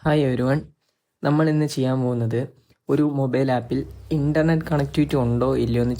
Hi everyone. നമ്മൾ ഇന്ന് ചെയ്യാൻ പോകുന്നത് ഒരു മൊബൈൽ ആപ്പിൽ ഇൻ്റർനെറ്റ് കണക്ടിവിറ്റി ഉണ്ടോ ഇല്ലയോ എന്ന്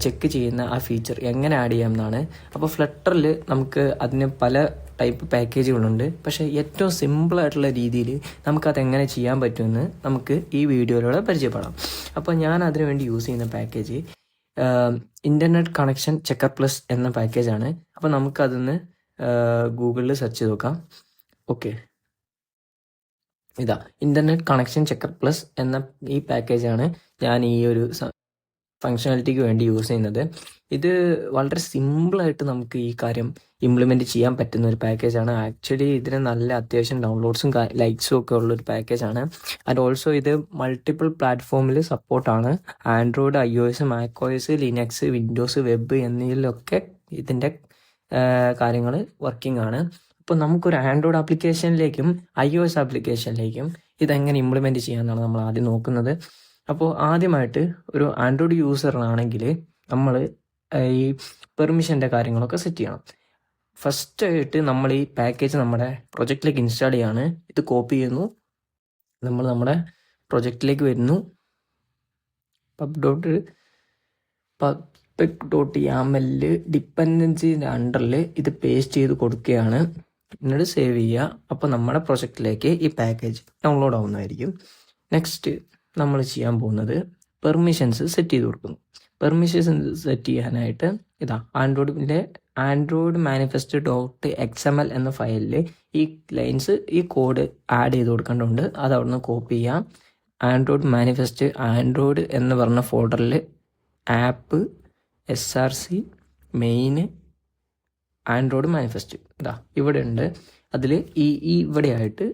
ചെക്ക് ചെയ്യുന്ന ആ ഫീച്ചർ എങ്ങനെ ആഡ് ചെയ്യാം എന്നാണ്. അപ്പോൾ ഫ്ലട്ടറിൽ നമുക്ക് അതിന് പല ടൈപ്പ് പാക്കേജുകളുണ്ട്. പക്ഷേ ഏറ്റവും സിമ്പിളായിട്ടുള്ള രീതിയിൽ നമുക്കതെങ്ങനെ ചെയ്യാൻ പറ്റുമെന്ന് നമുക്ക് ഈ വീഡിയോയിലൂടെ പരിചയപ്പെടാം. അപ്പോൾ ഞാൻ അതിനു വേണ്ടി യൂസ് ചെയ്യുന്ന package internet connection checker plus എന്ന പാക്കേജാണ്. അപ്പോൾ നമുക്കതൊന്ന് ഗൂഗിളിൽ സെർച്ച് ചെയ്ത് നോക്കാം. ഓക്കെ, ഇതാ ഇൻ്റർനെറ്റ് കണക്ഷൻ ചെക്കർ പ്ലസ് എന്ന ഈ പാക്കേജാണ് ഞാൻ ഈ ഒരു ഫങ്ഷണാലിറ്റിക്ക് വേണ്ടി യൂസ് ചെയ്യുന്നത്. ഇത് വളരെ സിമ്പിളായിട്ട് നമുക്ക് ഈ കാര്യം ഇംപ്ലിമെൻറ്റ് ചെയ്യാൻ പറ്റുന്ന ഒരു പാക്കേജാണ്. ആക്ച്വലി ഇതിന് നല്ല അത്യാവശ്യം ഡൗൺലോഡ്സും ലൈക്സും ഒക്കെ ഉള്ളൊരു പാക്കേജാണ്. ആൻഡ് ഓൾസോ ഇത് മൾട്ടിപ്പിൾ പ്ലാറ്റ്ഫോമിൽ സപ്പോർട്ടാണ്. Android, iOS, macOS, Linux, Windows, web എന്നിവയിലൊക്കെ ഇതിൻ്റെ കാര്യങ്ങൾ വർക്കിംഗ് ആണ്. അപ്പോൾ നമുക്കൊരു ആൻഡ്രോയിഡ് ആപ്ലിക്കേഷനിലേക്കും iOS ആപ്ലിക്കേഷനിലേക്കും ഇതെങ്ങനെ ഇംപ്ലിമെൻറ്റ് ചെയ്യാമെന്നാണ് നമ്മൾ ആദ്യം നോക്കുന്നത്. അപ്പോൾ ആദ്യമായിട്ട് ഒരു ആൻഡ്രോയിഡ് യൂസറിനാണെങ്കിൽ നമ്മൾ ഈ പെർമിഷൻ്റെ കാര്യങ്ങളൊക്കെ സെറ്റ് ചെയ്യണം. ഫസ്റ്റായിട്ട് നമ്മൾ ഈ പാക്കേജ് നമ്മുടെ പ്രൊജക്റ്റിലേക്ക് ഇൻസ്റ്റാൾ ചെയ്യാണ്. ഇത് കോപ്പി ചെയ്യുന്നു, നമ്മൾ നമ്മുടെ പ്രൊജക്റ്റിലേക്ക് വരുന്നു, pub.yaml ഡിപ്പെൻഡൻസിൻ്റെ അണ്ടറിൽ ഇത് പേസ്റ്റ് ചെയ്ത് കൊടുക്കുകയാണ്. എന്നിട്ട് സേവ് ചെയ്യുക. അപ്പോൾ നമ്മുടെ പ്രൊജക്റ്റിലേക്ക് ഈ പാക്കേജ് ഡൗൺലോഡ് ആവുന്നതായിരിക്കും. നെക്സ്റ്റ് നമ്മൾ ചെയ്യാൻ പോകുന്നത് പെർമിഷൻസ് സെറ്റ് ചെയ്ത് കൊടുക്കുന്നു. പെർമിഷൻസ് സെറ്റ് ചെയ്യാനായിട്ട് ഇതാ ആൻഡ്രോയിഡ് manifest.xml എന്ന ഫയലിൽ ഈ ലൈൻസ്, ഈ കോഡ് ആഡ് ചെയ്ത് കൊടുക്കേണ്ടതുണ്ട്. അത് അവിടെ നിന്ന് കോപ്പി ചെയ്യാം. ആൻഡ്രോയിഡ് എന്ന് പറഞ്ഞ ഫോൾഡറിൽ app, src, main, Android manifest ഇതാ ഇവിടെ ഉണ്ട്. അതിൽ ഇവിടെയായിട്ട്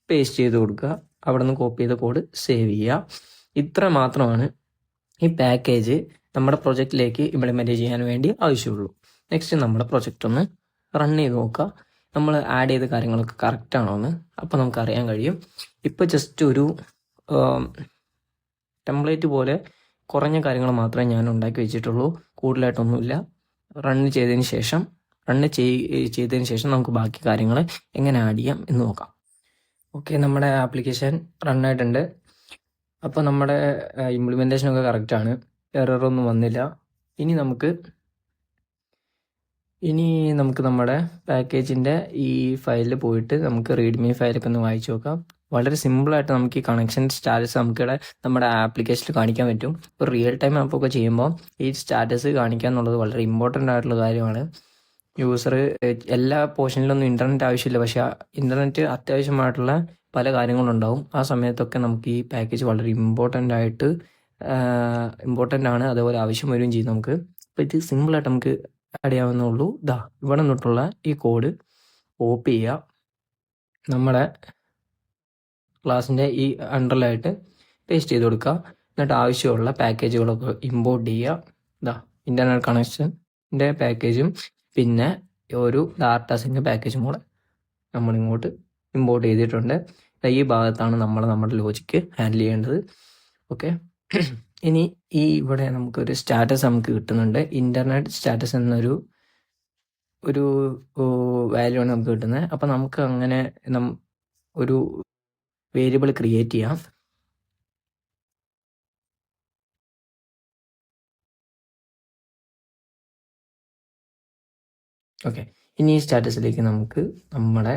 പേസ്റ്റ് ചെയ്ത് കൊടുക്കുക. അവിടെ നിന്ന് കോപ്പി ചെയ്ത കോഡ് സേവ് ചെയ്യുക. ഇത്ര മാത്രമാണ് ഈ പാക്കേജ് നമ്മുടെ പ്രൊജക്റ്റിലേക്ക് ഇംപ്ലിമെൻറ്റ് ചെയ്യാൻ വേണ്ടി ആവശ്യമുള്ളൂ. നെക്സ്റ്റ് നമ്മുടെ പ്രൊജക്റ്റ് ഒന്ന് റൺ ചെയ്ത് നോക്കുക. നമ്മൾ ആഡ് ചെയ്ത കാര്യങ്ങളൊക്കെ കറക്റ്റ് ആണോ എന്ന് അപ്പോൾ നമുക്ക് അറിയാൻ കഴിയും. ഇപ്പോൾ ജസ്റ്റ് ഒരു ടെംപ്ലേറ്റ് പോലെ കുറഞ്ഞ കാര്യങ്ങൾ മാത്രമേ ഞാൻ ഉണ്ടാക്കി വെച്ചിട്ടുള്ളൂ, കൂടുതലായിട്ടൊന്നുമില്ല. റൺ ചെയ്തതിന് ശേഷം നമുക്ക് ബാക്കി കാര്യങ്ങൾ എങ്ങനെ ആഡ് ചെയ്യാം എന്ന് നോക്കാം. ഓക്കെ, നമ്മുടെ ആപ്ലിക്കേഷൻ റണ്ണായിട്ടുണ്ട്. അപ്പോൾ നമ്മുടെ ഇംപ്ലിമെൻറ്റേഷനൊക്കെ കറക്റ്റാണ്, എററൊന്നും വന്നില്ല. ഇനി നമുക്ക് നമ്മുടെ പാക്കേജിൻ്റെ ഈ ഫയലിൽ പോയിട്ട് നമുക്ക് റീഡ്മി ഫയലൊക്കെ ഒന്ന് വായിച്ചു നോക്കാം. വളരെ സിമ്പിളായിട്ട് നമുക്ക് ഈ കണക്ഷൻ സ്റ്റാറ്റസ് നമുക്കിവിടെ നമ്മുടെ ആപ്ലിക്കേഷനിൽ കാണിക്കാൻ പറ്റും. ഇപ്പോൾ റിയൽ ടൈം ആപ്പൊക്കെ ചെയ്യുമ്പോൾ ഈ സ്റ്റാറ്റസ് കാണിക്കുക എന്നുള്ളത് വളരെ ഇമ്പോർട്ടൻ്റ് ആയിട്ടുള്ള കാര്യമാണ്. യൂസർ എല്ലാ പോർഷനിലൊന്നും ഇൻ്റർനെറ്റ് ആവശ്യമില്ല, പക്ഷേ ഇൻ്റർനെറ്റ് അത്യാവശ്യമായിട്ടുള്ള പല കാര്യങ്ങളുണ്ടാവും. ആ സമയത്തൊക്കെ നമുക്ക് ഈ പാക്കേജ് വളരെ ഇമ്പോർട്ടൻ്റ് ആണ്, അതേപോലെ ആവശ്യം വരികയും ചെയ്യും നമുക്ക്. അപ്പോൾ ഇത് സിമ്പിളായിട്ട് നമുക്ക് ആഡ് ചെയ്യാവുന്നുള്ളൂ. ഇവിടെ നിന്നിട്ടുള്ള ഈ കോഡ് കോപ്പി ചെയ്യുക, നമ്മുടെ ക്ലാസ്സിൻ്റെ ഈ അണ്ടറിലായിട്ട് പേസ്റ്റ് ചെയ്ത് കൊടുക്കുക. എന്നിട്ട് ആവശ്യമുള്ള പാക്കേജുകളൊക്കെ ഇമ്പോർട്ട് ചെയ്യുക. ഇൻ്റർനെറ്റ് കണക്ഷൻ്റെ പാക്കേജും പിന്നെ ഒരു ഡാറ്റ സിങ്ക് പാക്കേജും കൂടെ നമ്മളിങ്ങോട്ട് ഇമ്പോർട്ട് ചെയ്തിട്ടുണ്ട്. ഈ ഭാഗത്താണ് നമ്മുടെ ലോജിക്ക് ഹാൻഡിൽ ചെയ്യേണ്ടത്. ഓക്കെ, ഇനി ഇവിടെ നമുക്കൊരു സ്റ്റാറ്റസ് നമുക്ക് കിട്ടുന്നുണ്ട്. ഇൻ്റർനെറ്റ് സ്റ്റാറ്റസ് എന്നൊരു വാല്യൂ ആണ് നമുക്ക് കിട്ടുന്നത്. അപ്പോൾ നമുക്ക് അങ്ങനെ ഒരു വേരിയബിൾ ക്രിയേറ്റ് ചെയ്യാം. ഓക്കെ, ഇനി ഈ സ്റ്റാറ്റസിലേക്ക് നമുക്ക് നമ്മുടെ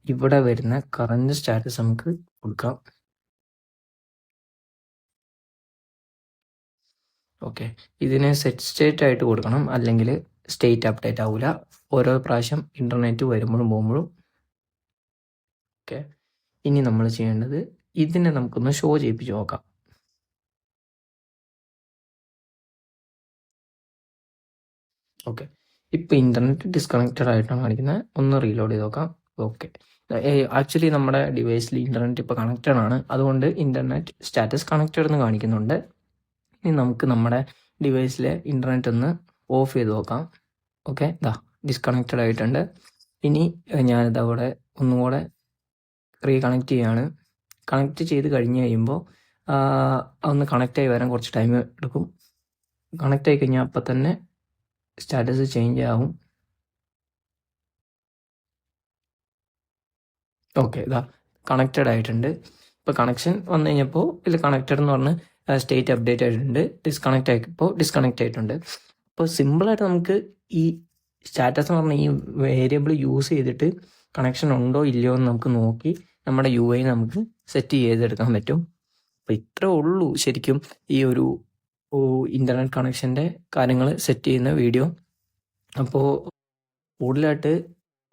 ഇവിടെ വരുന്ന കറന്റ് സ്റ്റാറ്റസ് നമുക്ക് കൊടുക്കാം. ഓക്കെ, ഇതിന് സെറ്റ് സ്റ്റേറ്റ് ആയിട്ട് കൊടുക്കണം, അല്ലെങ്കിൽ സ്റ്റേറ്റ് അപ്ഡേറ്റ് ആവില്ല ഓരോ പ്രാവശ്യം ഇൻ്റർനെറ്റ് വരുമ്പോഴും പോകുമ്പോഴും. ഓക്കെ, ഇനി നമ്മൾ ചെയ്യേണ്ടത് ഇതിനെ നമുക്കൊന്ന് ഷോ ചെയ്യിപ്പിച്ച് നോക്കാം. ഓക്കെ, ഇപ്പോൾ ഇൻ്റർനെറ്റ് ഡിസ്കണക്റ്റഡ് ആയിട്ടാണ് കാണിക്കുന്നത്. ഒന്ന് റീലോഡ് ചെയ്ത് നോക്കാം. ഓക്കെ, ആക്ച്വലി നമ്മുടെ ഡിവൈസിൽ ഇൻ്റർനെറ്റ് ഇപ്പോൾ കണക്റ്റഡ് ആണ്, അതുകൊണ്ട് ഇൻ്റർനെറ്റ് സ്റ്റാറ്റസ് കണക്റ്റഡ് എന്ന് കാണിക്കുന്നുണ്ട്. ഇനി നമുക്ക് നമ്മുടെ ഡിവൈസിലെ ഇൻ്റർനെറ്റ് ഒന്ന് ഓഫ് ചെയ്ത് നോക്കാം. ഓക്കെ, ഡിസ്കണക്റ്റഡ് ആയിട്ടുണ്ട്. ഇനി ഞാനിതവിടെ ഒന്നുകൂടെ റീകണക്ട് ചെയ്യാണ്. കണക്ട് ചെയ്ത് കഴിഞ്ഞ് കഴിയുമ്പോൾ ഒന്ന് കണക്റ്റായി വരാൻ കുറച്ച് ടൈം എടുക്കും. കണക്റ്റായി കഴിഞ്ഞാൽ അപ്പം തന്നെ സ്റ്റാറ്റസ് ചേഞ്ച് ആവും. ഓക്കെ, ഇതാ കണക്റ്റഡ് ആയിട്ടുണ്ട്. ഇപ്പോൾ കണക്ഷൻ വന്നു കഴിഞ്ഞപ്പോൾ ഇതിൽ കണക്റ്റഡ് എന്ന് പറഞ്ഞ് സ്റ്റേറ്റ് അപ്ഡേറ്റ് ആയിട്ടുണ്ട്. ഡിസ്കണക്റ്റ് ആയപ്പോൾ ഡിസ്കണക്റ്റ് ആയിട്ടുണ്ട്. അപ്പോൾ സിമ്പിളായിട്ട് നമുക്ക് ഈ സ്റ്റാറ്റസ് എന്ന് പറഞ്ഞ ഈ വേരിയബിൾ യൂസ് ചെയ്തിട്ട് കണക്ഷൻ ഉണ്ടോ ഇല്ലയോ എന്ന് നമുക്ക് നോക്കി നമ്മുടെ UI നമുക്ക് സെറ്റ് ചെയ്തെടുക്കാൻ പറ്റും. അപ്പോൾ ഇത്രേ ഉള്ളൂ ശരിക്കും ഈ ഒരു ഇൻ്റർനെറ്റ് കണക്ഷൻ്റെ കാര്യങ്ങൾ സെറ്റ് ചെയ്യുന്ന വീഡിയോ. അപ്പോൾ കൂടുതലായിട്ട്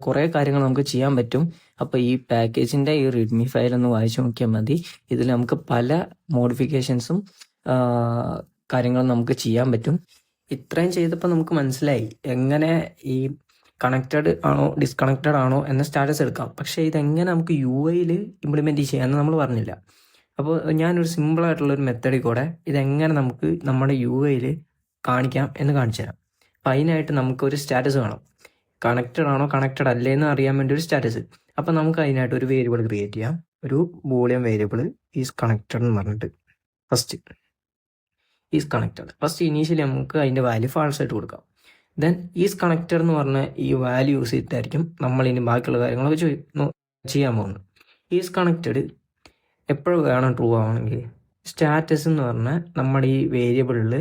കുറേ കാര്യങ്ങൾ നമുക്ക് ചെയ്യാൻ പറ്റും. അപ്പോൾ ഈ പാക്കേജിൻ്റെ ഈ റീഡ്മി ഫയൽ ഒന്ന് വായിച്ചു നോക്കിയാൽ മതി. ഇതിൽ നമുക്ക് പല മോഡിഫിക്കേഷൻസും കാര്യങ്ങളും നമുക്ക് ചെയ്യാൻ പറ്റും. ഇത്രയും ചെയ്തപ്പോൾ നമുക്ക് മനസ്സിലായി എങ്ങനെ ഈ കണക്റ്റഡ് ആണോ ഡിസ്കണക്റ്റഡ് ആണോ എന്ന സ്റ്റാറ്റസ് എടുക്കാം. പക്ഷേ ഇതെങ്ങനെ നമുക്ക് UI ഇംപ്ലിമെൻറ്റ് ചെയ്യാമെന്ന് നമ്മൾ പറഞ്ഞില്ല. അപ്പോൾ ഞാനൊരു സിമ്പിളായിട്ടുള്ളൊരു മെത്തേഡിൽ കൂടെ ഇതെങ്ങനെ നമുക്ക് നമ്മുടെ UI കാണിക്കാം എന്ന് കാണിച്ചു തരാം. അപ്പോൾ അതിനായിട്ട് നമുക്കൊരു സ്റ്റാറ്റസ് വേണം. കണക്റ്റഡ് ആണോ കണക്റ്റഡ് അല്ലേ എന്ന് അറിയാൻ വേണ്ടി ഒരു സ്റ്റാറ്റസ്. അപ്പോൾ നമുക്ക് അതിനായിട്ട് ഒരു വേരിയബിൾ ക്രിയേറ്റ് ചെയ്യാം. ഒരു ബൂളിയൻ വേരിയബിൾ ഈസ് കണക്റ്റഡ് എന്ന് പറഞ്ഞിട്ട് first is connected. First initially നമുക്ക് അതിൻ്റെ വാല്യൂ ഫാൾസ് ആയിട്ട് കൊടുക്കാം. ദെൻ ഈസ് കണക്റ്റഡ് എന്ന് പറഞ്ഞ ഈ വാല്യൂ യൂസ് ചെയ്തിട്ടായിരിക്കും നമ്മൾ ഇനി ബാക്കിയുള്ള കാര്യങ്ങളൊക്കെ ചെയ്യാൻ പോകുന്നത്. ഈസ് കണക്റ്റഡ് എപ്പോഴും വേണം ട്രൂ ആവണമെങ്കിൽ. സ്റ്റാറ്റസ് എന്ന് പറഞ്ഞാൽ നമ്മുടെ ഈ വേരിയബിളിൽ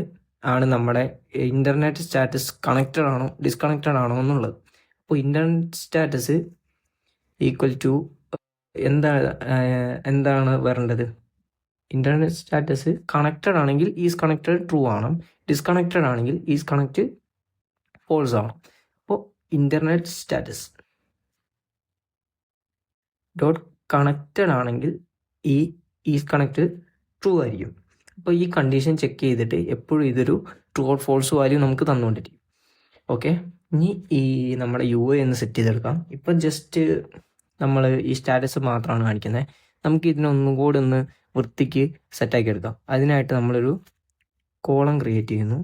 ആണ് നമ്മുടെ ഇൻ്റർനെറ്റ് സ്റ്റാറ്റസ് കണക്റ്റഡ് ആണോ ഡിസ്കണക്റ്റഡ് ആണോ എന്നുള്ളത്. അപ്പോൾ ഇൻ്റർനെറ്റ് സ്റ്റാറ്റസ് ഈക്വൽ ടു എന്താണ് വരേണ്ടത്? ഇൻ്റർനെറ്റ് സ്റ്റാറ്റസ് കണക്റ്റഡ് ആണെങ്കിൽ ഈസ് കണക്റ്റഡ് ട്രൂ ആണ്, ഡിസ്കണക്റ്റഡ് ആണെങ്കിൽ ഈസ് കണക്റ്റ് ഫോൾസ് ആണ്. അപ്പോൾ ഇൻ്റർനെറ്റ് സ്റ്റാറ്റസ് ഡോട്ട് കണക്റ്റഡ് ആണെങ്കിൽ ഈ ഈസ് കണക്റ്റ് ട്രൂ ആയിരിക്കും. അപ്പോൾ ഈ കണ്ടീഷൻ ചെക്ക് ചെയ്തിട്ട് എപ്പോഴും ഇതൊരു ട്രൂ ഓർ ഫോൾസ് വാല്യൂ നമുക്ക് തന്നുകൊണ്ടിരിക്കും. ഓക്കെ, ഇനി ഈ നമ്മുടെ UI ഒന്ന് സെറ്റ് ചെയ്തെടുക്കാം. ഇപ്പം ജസ്റ്റ് നമ്മൾ ഈ സ്റ്റാറ്റസ് മാത്രമാണ് കാണിക്കുന്നത്. നമുക്ക് ഇതിനൊന്നും കൂടെ ഒന്ന് വൃത്തിക്ക് സെറ്റാക്കി എടുക്കാം. അതിനായിട്ട് നമ്മളൊരു കോളം ക്രിയേറ്റ് ചെയ്യുന്നു.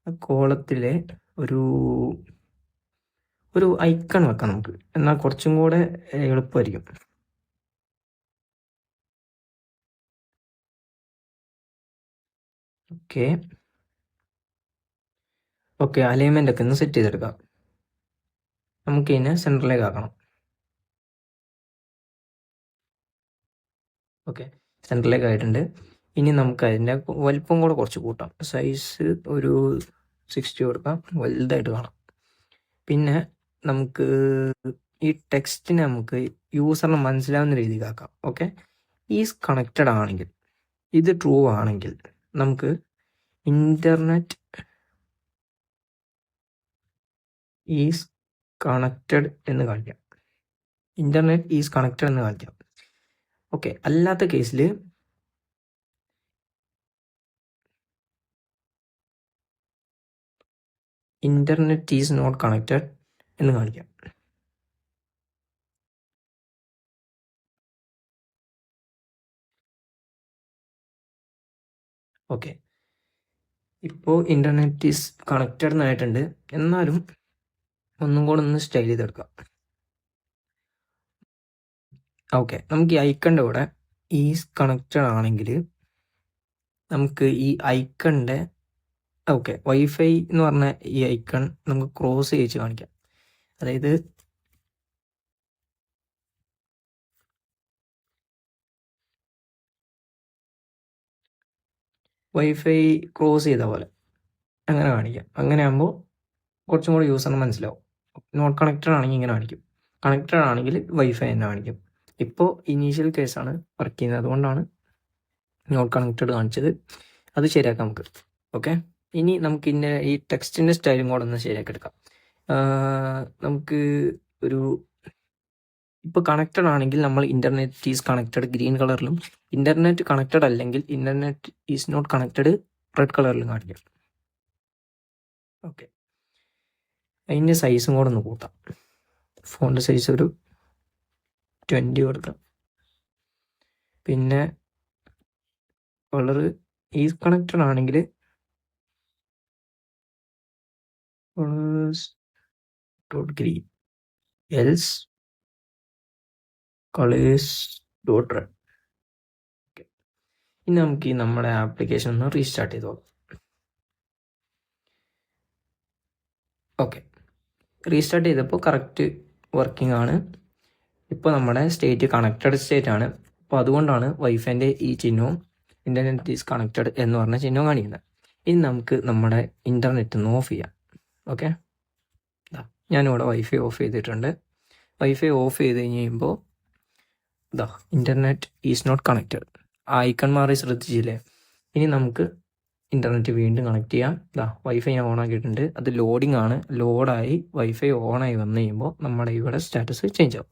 ആ കോളത്തിലെ ഒരു ഐക്കൺ വെക്കാം നമുക്ക്, എന്നാൽ കുറച്ചും കൂടെ എളുപ്പമായിരിക്കും. ഓക്കെ, അലൈൻമെൻ്റ് ഒക്കെ ഒന്ന് സെറ്റ് ചെയ്തെടുക്കാം. നമുക്ക് ഇതിനെ സെൻറ്ററിലേക്ക് ആക്കണം. ഓക്കെ, സെൻറ്ററിലേക്ക് ആയിട്ടുണ്ട്. ഇനി നമുക്ക് അതിൻ്റെ വലിപ്പം കൂടെ കുറച്ച് കൂട്ടാം. സൈസ് ഒരു 60 കൊടുക്കാം, വലുതായിട്ട് കാണാം. പിന്നെ നമുക്ക് ഈ ടെക്സ്റ്റിനെ നമുക്ക് യൂസറിന് മനസ്സിലാവുന്ന രീതിയിലാക്കാം. ഓക്കെ, ഈസ് കണക്റ്റഡ് ആണെങ്കിൽ, ഇത് ട്രൂ ആണെങ്കിൽ നമുക്ക് ഇൻ്റർനെറ്റ് ഈസ് കണക്റ്റഡ് എന്ന് കാണിക്കാം. ഇൻ്റർനെറ്റ് ഈസ് കണക്റ്റഡ് എന്ന് കാണിക്കാം. ഓക്കെ, അല്ലാത്ത കേസിൽ ഇൻ്റർനെറ്റ് ഈസ് നോട്ട് കണക്റ്റഡ് എന്ന് കാണിക്കാം. ഓക്കെ, ഇപ്പോൾ ഇൻ്റർനെറ്റ് ഈസ് കണക്റ്റഡ് എന്നായിട്ടുണ്ട്. എന്നാലും ഒന്നും കൂടെ ഒന്ന് സ്റ്റൈൽ ചെയ്തെടുക്കാം. ഓക്കെ, നമുക്ക് ഈ ഐക്കണിൻ്റെ കൂടെ ഈസ് കണക്റ്റഡ് ആണെങ്കിൽ നമുക്ക് ഈ ഐക്കണിൻ്റെ ഓക്കെ വൈഫൈ എന്ന് പറഞ്ഞ ഈ ഐക്കൺ നമുക്ക് ക്രോസ് ചെയ്ത് കാണിക്കാം. അതായത് വൈഫൈ ക്രോസ് ചെയ്ത പോലെ അങ്ങനെ കാണിക്കാം. അങ്ങനെ ആകുമ്പോൾ കുറച്ചും കൂടി യൂസറിന് മനസ്സിലാവും. നോട്ട് കണക്റ്റഡ് ആണെങ്കിൽ ഇങ്ങനെ കാണിക്കും, കണക്റ്റഡ് ആണെങ്കിൽ വൈഫൈ തന്നെ കാണിക്കും. ഇപ്പോൾ ഇനീഷ്യൽ കേസാണ് വർക്ക് ചെയ്യുന്നത്, അതുകൊണ്ടാണ് നോട്ട് കണക്റ്റഡ് കാണിച്ചത്. അത് ശരിയാക്കാം നമുക്ക്. ഓക്കെ, ഇനി നമുക്ക് ഇതിൻ്റെ ഈ ടെക്സ്റ്റിൻ്റെ സ്റ്റൈലും കൂടെ ഒന്ന് ശരിയാക്കി എടുക്കാം. നമുക്ക് ഇപ്പോൾ കണക്റ്റഡ് ആണെങ്കിൽ നമ്മൾ ഇൻ്റർനെറ്റ് ഈസ് കണക്റ്റഡ് ഗ്രീൻ കളറിലും, ഇൻ്റർനെറ്റ് കണക്റ്റഡ് അല്ലെങ്കിൽ internet is not connected red കളറിലും കാണിക്കാം. ഓക്കെ, അതിൻ്റെ സൈസും കൂടെ ഒന്ന് കൂട്ടാം. ഫോണിൻ്റെ സൈസ് ഒരു 20 കൊടുക്കാം. പിന്നെ കളറ് ഈസ് കണക്റ്റഡ് ആണെങ്കിൽ dot green, else colours dot red. Okay, ഇനി നമുക്ക് ഈ നമ്മുടെ ആപ്ലിക്കേഷൻ ഒന്ന് റീസ്റ്റാർട്ട് ചെയ്ത് നോക്കാം. ഓക്കെ, റീസ്റ്റാർട്ട് ചെയ്തപ്പോൾ കറക്റ്റ് വർക്കിംഗ് ആണ്. ഇപ്പോൾ നമ്മുടെ സ്റ്റേറ്റ് കണക്റ്റഡ് സ്റ്റേറ്റ് ആണ്. അപ്പോൾ അതുകൊണ്ടാണ് വൈഫൈൻ്റെ ഈ ചിഹ്നവും ഇൻ്റർനെറ്റ് ഈസ് കണക്റ്റഡ് എന്ന് പറഞ്ഞ ചിഹ്നവും കാണിക്കുന്നത്. ഇനി നമുക്ക് നമ്മുടെ ഇൻ്റർനെറ്റ് ഒന്ന് ഓഫ് ചെയ്യാം. ഓക്കെ, ഞാനിവിടെ വൈഫൈ ഓഫ് ചെയ്തിട്ടുണ്ട്. വൈഫൈ ഓഫ് ചെയ്ത് കഴിയുമ്പോൾ internet is not connected icon മാറി ശ്രദ്ധിച്ചില്ലേ. ഇനി നമുക്ക് ഇൻ്റർനെറ്റ് വീണ്ടും കണക്ട് ചെയ്യാം. വൈഫൈ ഞാൻ ഓൺ ആക്കിയിട്ടുണ്ട്. അത് ലോഡിംഗ് ആണ്. ലോഡായി വൈഫൈ ഓണായി വന്നു കഴിയുമ്പോൾ നമ്മുടെ ഇവിടെ സ്റ്റാറ്റസ് ചേഞ്ച് ആവും.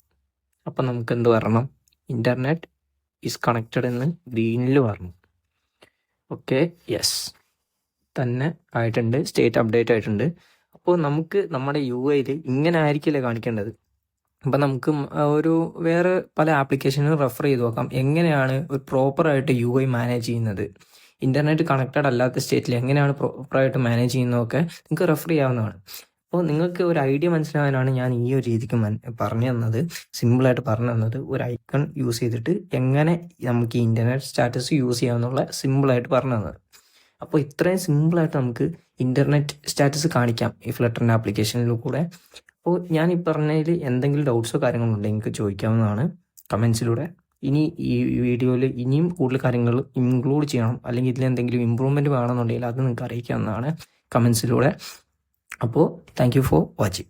അപ്പം നമുക്ക് എന്ത് വരണം? ഇൻ്റർനെറ്റ് ഈസ് കണക്റ്റഡ് എന്ന് ഗ്രീനിൽ വരണം. ഓക്കെ, യെസ് തന്നെ ആയിട്ടുണ്ട്. സ്റ്റേറ്റ് അപ്ഡേറ്റ് ആയിട്ടുണ്ട്. അപ്പോൾ നമുക്ക് നമ്മുടെ UI ഇങ്ങനെ ആയിരിക്കില്ലേ കാണിക്കേണ്ടത്. അപ്പം നമുക്ക് ഒരു വേറെ പല ആപ്ലിക്കേഷനും റെഫർ ചെയ്ത് നോക്കാം എങ്ങനെയാണ് ഒരു പ്രോപ്പറായിട്ട് UI മാനേജ് ചെയ്യുന്നത്. ഇൻ്റർനെറ്റ് കണക്റ്റഡ് അല്ലാത്ത സ്റ്റേറ്റിൽ എങ്ങനെയാണ് പ്രോപ്പറായിട്ട് മാനേജ് ചെയ്യുന്നതൊക്കെ നിങ്ങൾക്ക് റെഫർ ചെയ്യാവുന്നതാണ്. അപ്പോൾ നിങ്ങൾക്ക് ഒരു ഐഡിയ മനസ്സിലാകാനാണ് ഞാൻ ഈ ഒരു രീതിക്ക് പറഞ്ഞു തന്നത്, സിമ്പിളായിട്ട് പറഞ്ഞു തന്നത്. ഒരു ഐക്കൺ യൂസ് ചെയ്തിട്ട് എങ്ങനെ നമുക്ക് ഈ ഇൻ്റർനെറ്റ് സ്റ്റാറ്റസ് യൂസ് ചെയ്യാമെന്നുള്ള സിമ്പിളായിട്ട് പറഞ്ഞു തന്നത്. അപ്പോൾ ഇത്രയും സിമ്പിളായിട്ട് നമുക്ക് ഇൻ്റർനെറ്റ് സ്റ്റാറ്റസ് കാണിക്കാം ഈ ഫ്ലട്ടറിൻ്റെ ആപ്ലിക്കേഷനിൽ കൂടെ. അപ്പോൾ ഞാൻ ഈ പറഞ്ഞതിൽ എന്തെങ്കിലും ഡൗട്ട്സോ കാര്യങ്ങളോ ഉണ്ടെങ്കിൽ നിങ്ങൾക്ക് ചോദിക്കാവുന്നതാണ് കമൻസിലൂടെ. ഇനി ഈ വീഡിയോയിൽ ഇനിയും കൂടുതൽ കാര്യങ്ങൾ ഇൻക്ലൂഡ് ചെയ്യണം, അല്ലെങ്കിൽ ഇതിൽ എന്തെങ്കിലും ഇമ്പ്രൂവ്മെൻറ്റ് വേണമെന്നുണ്ടെങ്കിൽ അത് നിങ്ങൾക്ക് അറിയിക്കാവുന്നതാണ് കമൻസിലൂടെ. അപ്പോൾ താങ്ക് യു ഫോർ വാച്ചിങ്.